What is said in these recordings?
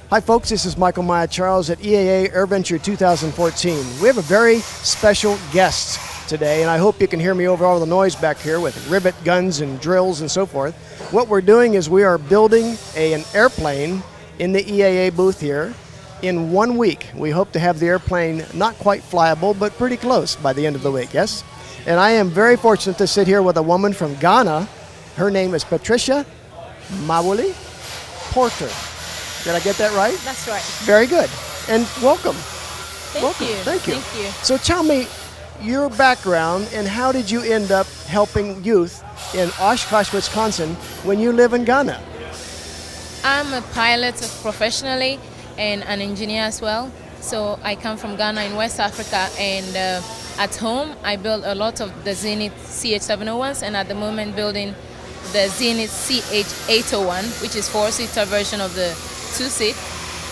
Hi folks, this is Michael Maya Charles at EAA AirVenture 2014. We have a very special guest today, and I hope you can hear me over all the noise back here with rivet guns and drills and so forth. What we're doing is we are building an airplane in the EAA booth here in 1 week. We hope to have the airplane not quite flyable, but pretty close by the end of the week, yes? And I am very fortunate to sit here with a woman from Ghana. Her name is Patricia Mawuli Porter. Did I get that right? That's right. Very good. And welcome. Thank you. Thank you. Thank you. So tell me your background and how did you end up helping youth in Oshkosh, Wisconsin when you live in Ghana? I'm a pilot professionally and an engineer as well. So I come from Ghana in West Africa, and at home I build a lot of the Zenith CH701s, and at the moment building the Zenith CH801, which is 4-seater version of the 2-seat.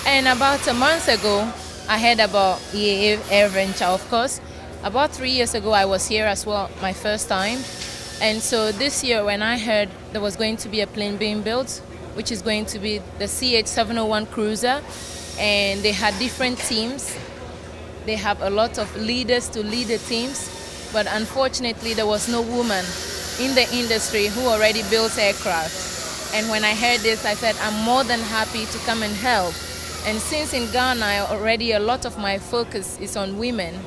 And about a month ago, I heard about EAA AirVenture, of course. About 3 years ago, I was here as well, my first time. And so this year, when I heard there was going to be a plane being built, which is going to be the CH701 Cruiser, and they had different teams. They have a lot of leaders to lead the teams, but unfortunately, there was no woman in the industry who already builds aircraft. And when I heard this, I said, I'm more than happy to come and help. And since in Ghana, already a lot of my focus is on women,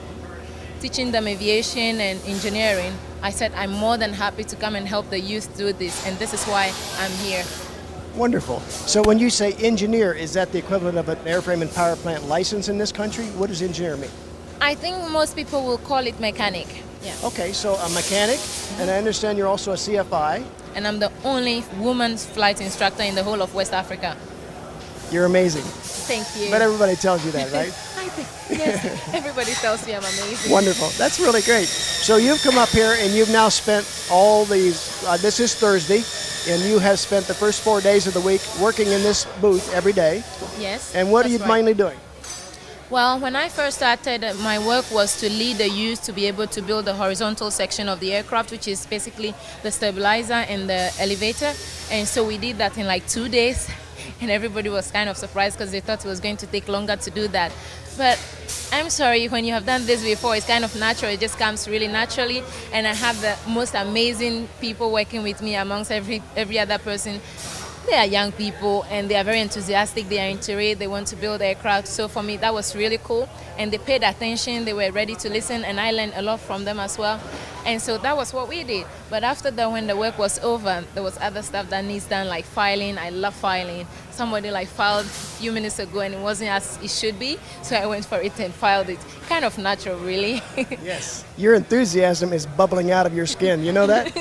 teaching them aviation and engineering, I said, I'm more than happy to come and help the youth do this. And this is why I'm here. Wonderful. So when you say engineer, is that the equivalent of an airframe and power plant license in this country? What does engineer mean? I think most people will call it mechanic. Yeah. Okay, so a mechanic, and I understand you're also a CFI. And I'm the only woman's flight instructor in the whole of West Africa. You're amazing. Thank you. But everybody tells you that, right? I think, yes, everybody tells me I'm amazing. Wonderful. That's really great. So you've come up here and you've now spent all these, this is Thursday, and you have spent the first 4 days of the week working in this booth every day. Yes. And what are you right. mainly doing? Well, when I first started, my work was to lead the youth to be able to build the horizontal section of the aircraft, which is basically the stabilizer and the elevator. And so we did that in like 2 days, and everybody was kind of surprised because they thought it was going to take longer to do that. But I'm sorry, when you have done this before, it's kind of natural. It just comes really naturally, and I have the most amazing people working with me amongst every other person. They are young people and they are very enthusiastic, they are into it, they want to build aircraft. So for me, that was really cool. And they paid attention, they were ready to listen, and I learned a lot from them as well. And so that was what we did. But after that, when the work was over, there was other stuff that needs done, like filing. I love filing. Somebody like filed a few minutes ago and it wasn't as it should be, so I went for it and filed it. Kind of natural, really. Yes. Your enthusiasm is bubbling out of your skin. You know that?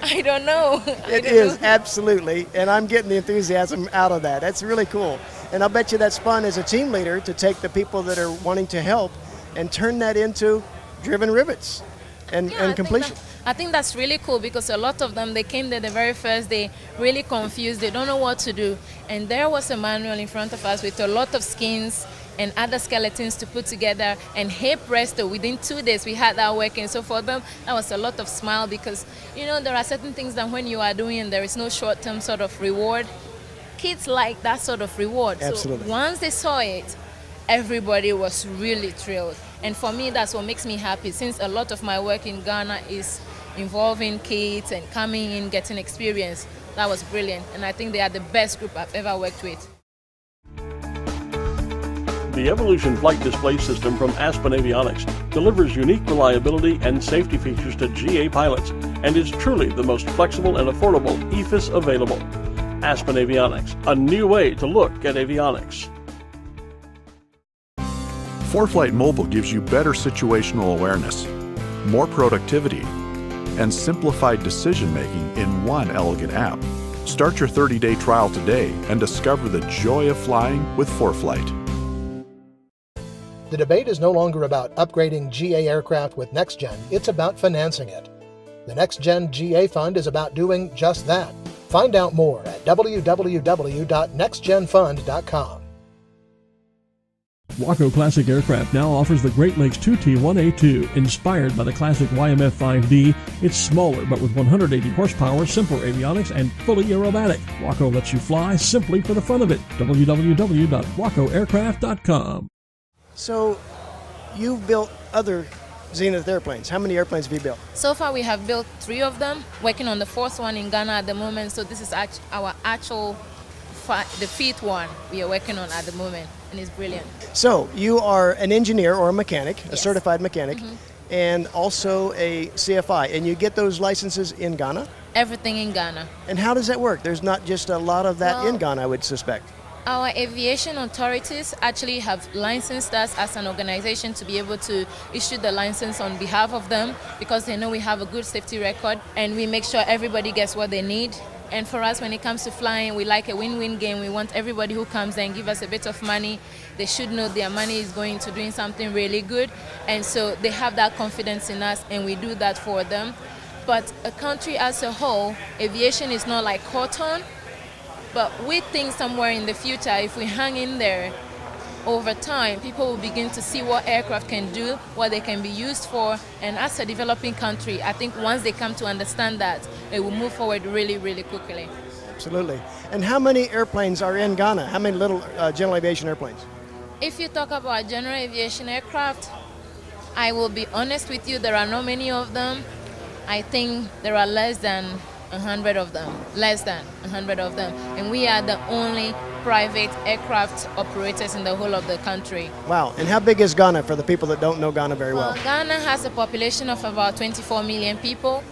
I don't know. It is, absolutely. And I'm getting the enthusiasm out of that. That's really cool. And I'll bet you that's fun as a team leader to take the people that are wanting to help and turn that into driven rivets and completion. I think that's really cool because a lot of them, they came there the very first day really confused. They don't know what to do. And there was a manual in front of us with a lot of skins and other skeletons to put together. And hey presto, within 2 days we had that working. So for them, that was a lot of smile because, you know, there are certain things that when you are doing and there is no short-term sort of reward, kids like that sort of reward. Absolutely. So once they saw it, everybody was really thrilled. And for me, that's what makes me happy, since a lot of my work in Ghana is involving kids and coming in, getting experience. That was brilliant. And I think they are the best group I've ever worked with. The Evolution Flight Display System from Aspen Avionics delivers unique reliability and safety features to GA pilots and is truly the most flexible and affordable EFIS available. Aspen Avionics, a new way to look at avionics. ForeFlight Mobile gives you better situational awareness, more productivity, and simplified decision-making in one elegant app. Start your 30-day trial today and discover the joy of flying with ForeFlight. The debate is no longer about upgrading GA aircraft with NextGen, it's about financing it. The NextGen GA Fund is about doing just that. Find out more at www.nextgenfund.com. Waco Classic Aircraft now offers the Great Lakes 2T1A2. Inspired by the classic YMF 5D, it's smaller but with 180 horsepower, simpler avionics, and fully aerobatic. Waco lets you fly simply for the fun of it. www.wacoaircraft.com. So, you've built other Zenith airplanes. How many airplanes have you built? So far we have built 3 of them, working on the 4th one in Ghana at the moment. So this is our actual the 5th one we are working on at the moment, and it's brilliant. So you are an engineer or a mechanic, a Yes. certified mechanic, and also a CFI, and you get those licenses in Ghana? Everything in Ghana. And how does that work? There's not just a lot of that Well, in Ghana, I would suspect. Our aviation authorities actually have licensed us as an organization to be able to issue the license on behalf of them, because they know we have a good safety record and we make sure everybody gets what they need. And for us, when it comes to flying, we like a win-win game. We want everybody who comes there and give us a bit of money, they should know their money is going to doing something really good. And so they have that confidence in us, and we do that for them. But a country as a whole, aviation is not like cotton. But we think somewhere in the future, if we hang in there, over time, people will begin to see what aircraft can do, what they can be used for. And as a developing country, I think once they come to understand that, it will move forward really, really quickly. Absolutely. And how many airplanes are in Ghana? How many little general aviation airplanes? If you talk about general aviation aircraft, I will be honest with you, there are not many of them. I think there are less than 100 of them, less than 100 of them. And we are the only private aircraft operators in the whole of the country. Wow. And how big is Ghana for the people that don't know Ghana very well? Ghana has a population of about 24 million people.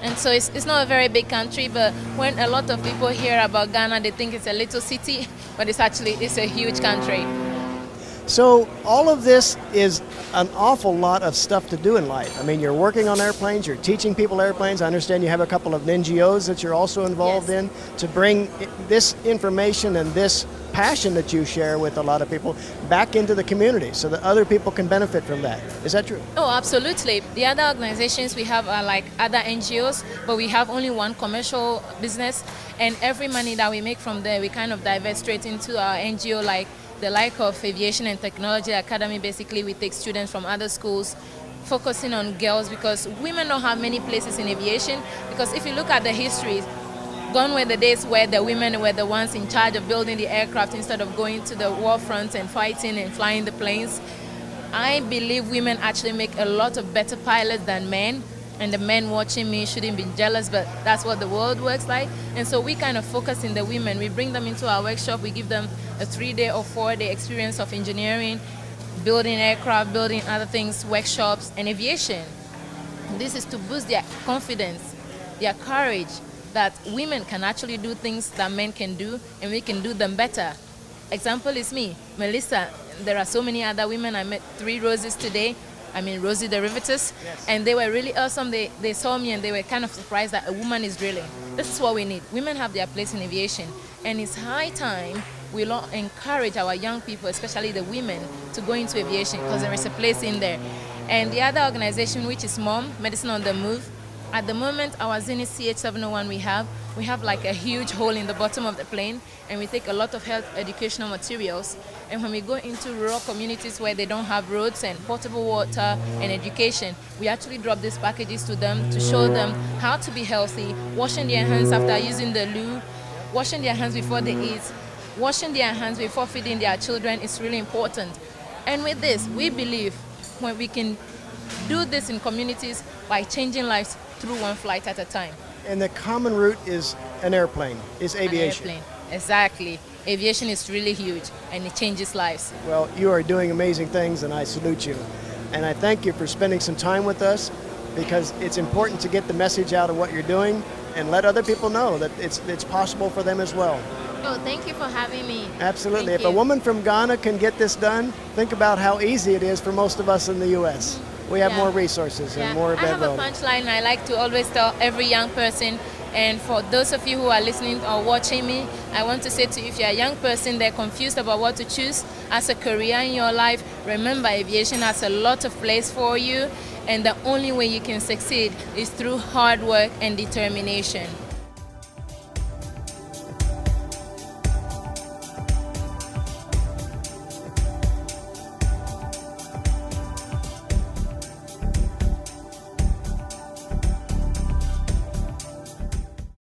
And so it's not a very big country, but when a lot of people hear about Ghana, they think it's a little city, but it's a huge country. So all of this is an awful lot of stuff to do in life. I mean, you're working on airplanes, you're teaching people airplanes. I understand you have a couple of NGOs that you're also involved Yes. in to bring this information and this passion that you share with a lot of people back into the community so that other people can benefit from that. Is that true? Oh, absolutely. The other organizations we have are like other NGOs, but we have only one commercial business, and every money that we make from there, we kind of divert straight into our NGO, like the like of Aviation and Technology Academy. Basically, we take students from other schools, focusing on girls, because women don't have many places in aviation. Because if you look at the history, gone were the days where the women were the ones in charge of building the aircraft instead of going to the war front and fighting and flying the planes. I believe women actually make a lot of better pilots than men. And the men watching me shouldn't be jealous, but that's what the world works like. And so we kind of focus in the women. We bring them into our workshop. We give them a 3-day or 4-day experience of engineering, building aircraft, building other things, workshops, and aviation. This is to boost their confidence, their courage, that women can actually do things that men can do, and we can do them better. Example is me, Melissa. There are so many other women. I met 3 Roses today. I mean, Rosie Derivatives, Yes. and they were really awesome. They saw me and they were kind of surprised that a woman is drilling. This is what we need. Women have their place in aviation, and it's high time we encourage our young people, especially the women, to go into aviation, because there is a place in there. And the other organization, which is MOM, Medicine on the Move, at the moment, our Zenith CH701 we have like a huge hole in the bottom of the plane, and we take a lot of health educational materials. And when we go into rural communities where they don't have roads and potable water and education, we actually drop these packages to them to show them how to be healthy, washing their hands after using the loo, washing their hands before they eat, washing their hands before feeding their children is really important. And with this, we believe when we can do this in communities by changing lives through one flight at a time. And the common route is an airplane, is aviation. An airplane, exactly. Aviation is really huge, and it changes lives. Well, you are doing amazing things, and I salute you. And I thank you for spending some time with us, because it's important to get the message out of what you're doing and let other people know that it's possible for them as well. Oh, thank you for having me. Absolutely. Thank If a you. woman from Ghana can get this done, think about how easy it is for most of us in the U.S. We have Yeah. more resources and more I have a availability. punchline I like to always tell every young person, and for those of you who are listening or watching me, I want to say to you, if you're a young person, they're confused about what to choose as a career in your life, remember aviation has a lot of place for you, and the only way you can succeed is through hard work and determination.